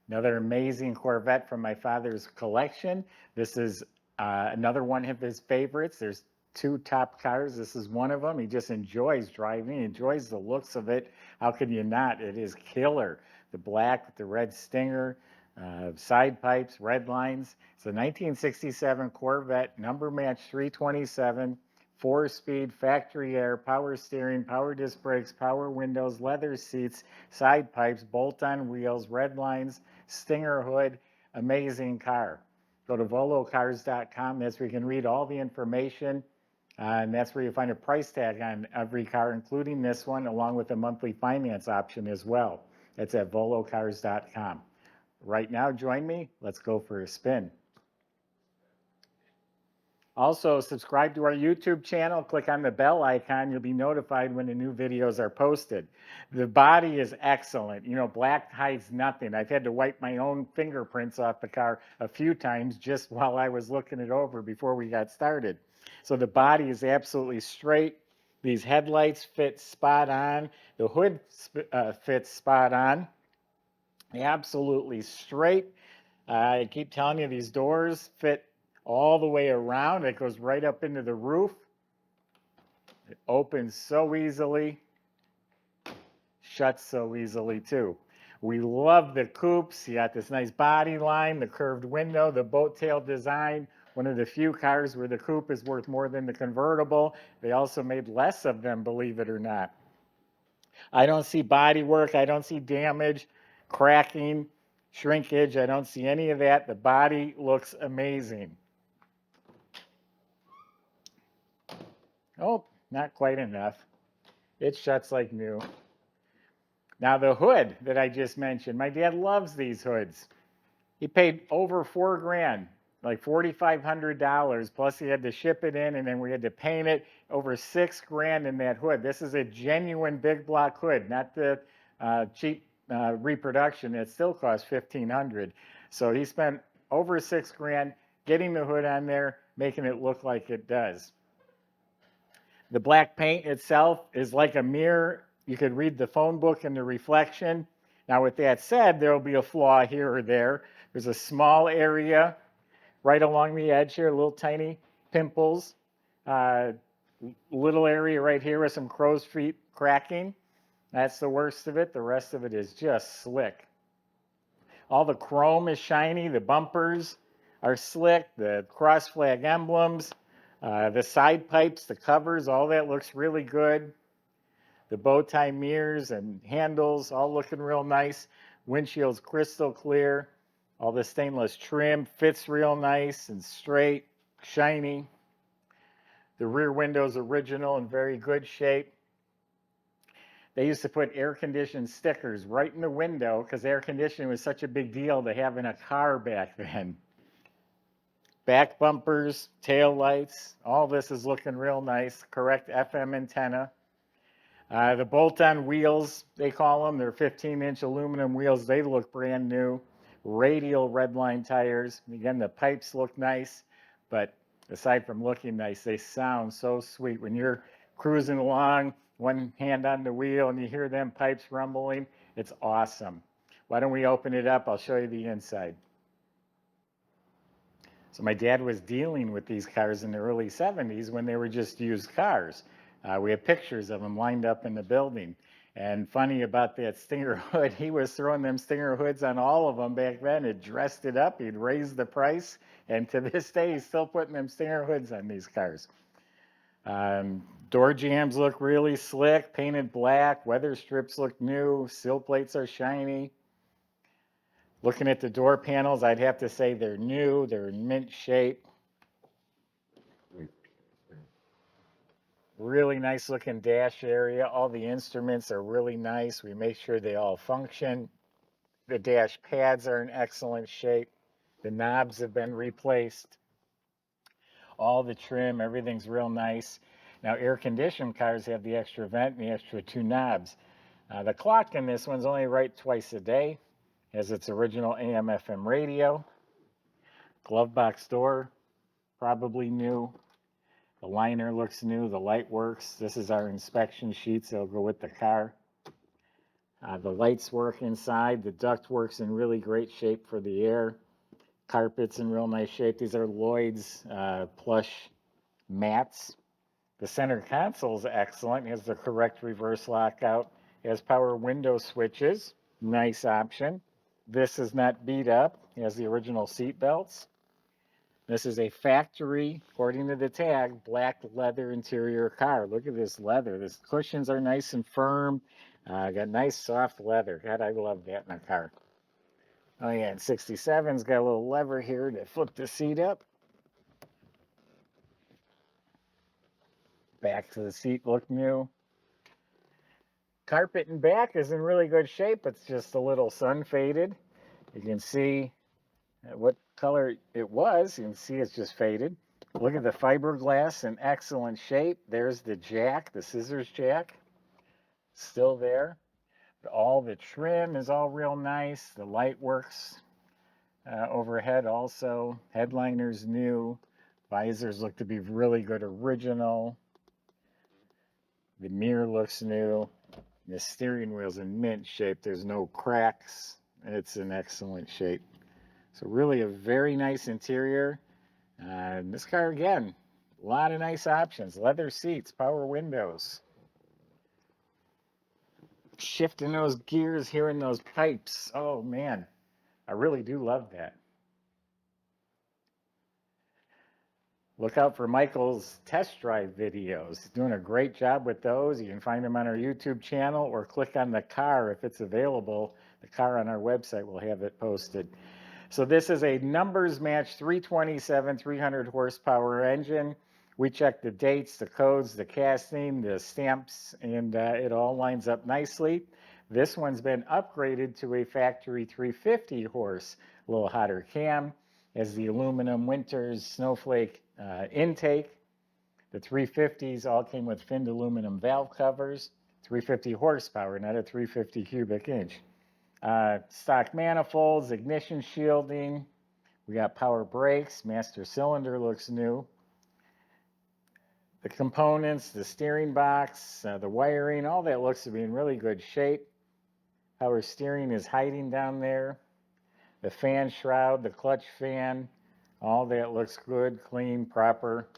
Another amazing Corvette from my father's collection. This is another one of his favorites. There's two top cars. This is one of them. He just enjoys driving, he enjoys the looks of it. How could you not? It is killer. The black with the red stinger, side pipes, red lines. It's a 1967 Corvette, number match 327. 4-speed, factory air, power steering, power disc brakes, power windows, leather seats, side pipes, bolt-on wheels, red lines, stinger hood, amazing car. Go to volocars.com. That's where you can read all the information. And that's where you find a price tag on every car, including this one, along with a monthly finance option as well. That's at volocars.com. Right now, join me. Let's go for a spin. Also, subscribe to our YouTube channel. Click on the bell icon. You'll be notified when the new videos are posted. The body is excellent. You know, black hides nothing. I've had to wipe my own fingerprints off the car a few times just while I was looking it over before we got started. So the body is absolutely straight. These headlights fit spot on. The hood fits spot on. Absolutely straight. I keep telling you, these doors fit all the way around. It goes right up into the roof. It opens so easily, shuts so easily too. We love the coupes. You got this nice body line, the curved window, the boat tail design. One of the few cars where the coupe is worth more than the convertible. They also made less of them, believe it or not. I don't see body work. I don't see damage, cracking, shrinkage. I don't see any of that. The body looks amazing. Oh, not quite enough. It shuts like new. Now the hood that I just mentioned, my dad loves these hoods. He paid over $4,000, like $4,500, plus he had to ship it in, and then we had to paint it. Over $6,000 in that hood. This is a genuine big block hood, not the cheap reproduction. It still costs $1,500. So he spent over $6,000 getting the hood on there, making it look like it does. The black paint itself is like a mirror. You could read the phone book in the reflection. Now, with that said, there will be a flaw here or there. There's a small area right along the edge here, little tiny pimples. Little area right here with some crow's feet cracking. That's the worst of it. The rest of it is just slick. All the chrome is shiny. The bumpers are slick. The cross flag emblems. The side pipes, the covers, all that looks really good. The bow tie mirrors and handles, all looking real nice. Windshield's crystal clear. All the stainless trim fits real nice and straight, shiny. The rear window's original and very good shape. They used to put air-conditioned stickers right in the window because air conditioning was such a big deal to have in a car back then. Back bumpers, tail lights, all this is looking real nice. Correct FM antenna. The bolt-on wheels, they call them, they're 15-inch aluminum wheels. They look brand new. Radial redline tires. Again, the pipes look nice, but aside from looking nice, they sound so sweet. When you're cruising along, one hand on the wheel, and you hear them pipes rumbling, it's awesome. Why don't we open it up? I'll show you the inside. So my dad was dealing with these cars in the early 70s when they were just used cars. We have pictures of them lined up in the building. And funny about that Stinger hood, he was throwing them Stinger hoods on all of them back then. It dressed it up. He'd raised the price. And to this day, he's still putting them Stinger hoods on these cars. Door jambs look really slick, painted black. Weather strips look new. Sill plates are shiny. Looking at the door panels, I'd have to say they're new. They're in mint shape. Really nice looking dash area. All the instruments are really nice. We make sure they all function. The dash pads are in excellent shape. The knobs have been replaced. All the trim, everything's real nice. Now, air-conditioned cars have the extra vent and the extra two knobs. The clock in this one's only right twice a day. Has its original AM/FM radio. Glove box door, probably new. The liner looks new. The light works. This is our inspection sheets. They'll go with the car. The lights work inside. The duct works in really great shape for the air. Carpet's in real nice shape. These are Lloyd's plush mats. The center console is excellent. It has the correct reverse lockout. It has power window switches. Nice option. This is not beat up. It has the original seat belts. This is a factory, according to the tag, black leather interior car. Look at this leather. The cushions are nice and firm. Got nice soft leather. God, I love that in a car. Oh yeah, and 67's got a little lever here to flip the seat up. Back to the seat look new. Carpet in back is in really good shape. It's just a little sun faded. You can see what color it was. You can see it's just faded. Look at the fiberglass in excellent shape. There's the jack, the scissors jack, still there. All the trim is all real nice. The light works overhead also. Headliner's new. Visors look to be really good original. The mirror looks new. The steering wheel's in mint shape. There's no cracks. It's in excellent shape. So really a very nice interior. This car, again, a lot of nice options. Leather seats, power windows. Shifting those gears, hearing those pipes. Oh, man. I really do love that. Look out for Michael's test drive videos. He's doing a great job with those. You can find them on our YouTube channel or click on the car if it's available. The car on our website will have it posted. So this is a numbers match 327, 300 horsepower engine. We checked the dates, the codes, the casting, the stamps, and it all lines up nicely. This one's been upgraded to a factory 350 horse, a little hotter cam, as the aluminum Winters Snowflake intake. The 350s all came with finned aluminum valve covers, 350 horsepower, not a 350 cubic inch. Stock manifolds, ignition shielding. We got power brakes. Master cylinder looks new. The components, the steering box, the wiring, all that looks to be in really good shape. Power steering is hiding down there. The fan shroud, the clutch fan, all that looks good, clean, proper.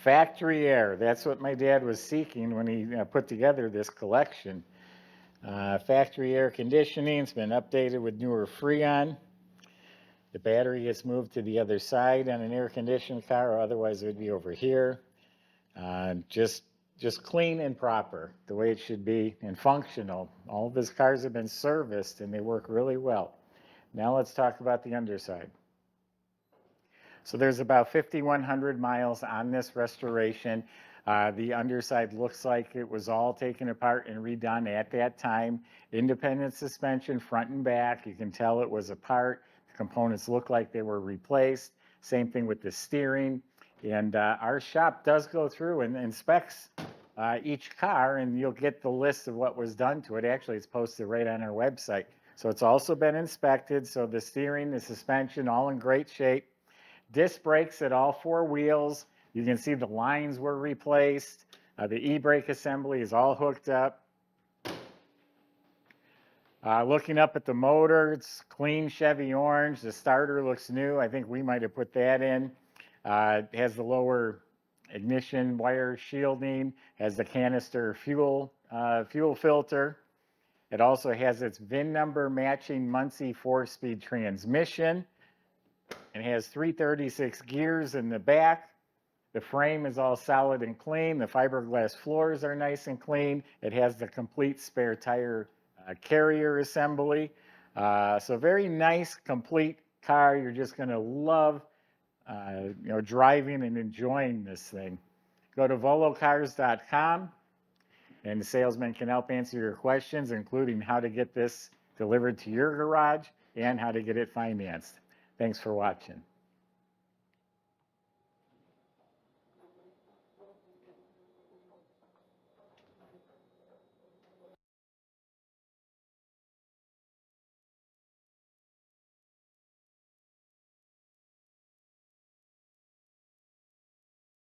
Factory air, that's what my dad was seeking when he put together this collection. Factory air conditioning's been updated with newer Freon. The battery gets moved to the other side on an air-conditioned car, or otherwise it would be over here. Just clean and proper, the way it should be, and functional. All of his cars have been serviced, and they work really well. Now let's talk about the underside. So there's about 5,100 miles on this restoration. The underside looks like it was all taken apart and redone at that time. Independent suspension, front and back. You can tell it was apart. The components look like they were replaced. Same thing with the steering. And our shop does go through and inspects each car, and you'll get the list of what was done to it. Actually, it's posted right on our website. So it's also been inspected. So the steering, the suspension, all in great shape. Disc brakes at all four wheels. You can see the lines were replaced. The e-brake assembly is all hooked up. Looking up at the motor, it's clean Chevy orange. The starter looks new. I think we might have put that in. It has the lower ignition wire shielding, has the canister fuel filter. It also has its VIN number matching Muncie 4-speed transmission. It has 336 gears in the back. The frame is all solid and clean. The fiberglass floors are nice and clean. It has the complete spare tire carrier assembly. So very nice, complete car. You're just going to love driving and enjoying this thing. Go to volocars.com, and the salesman can help answer your questions, including how to get this delivered to your garage and how to get it financed. Thanks for watching.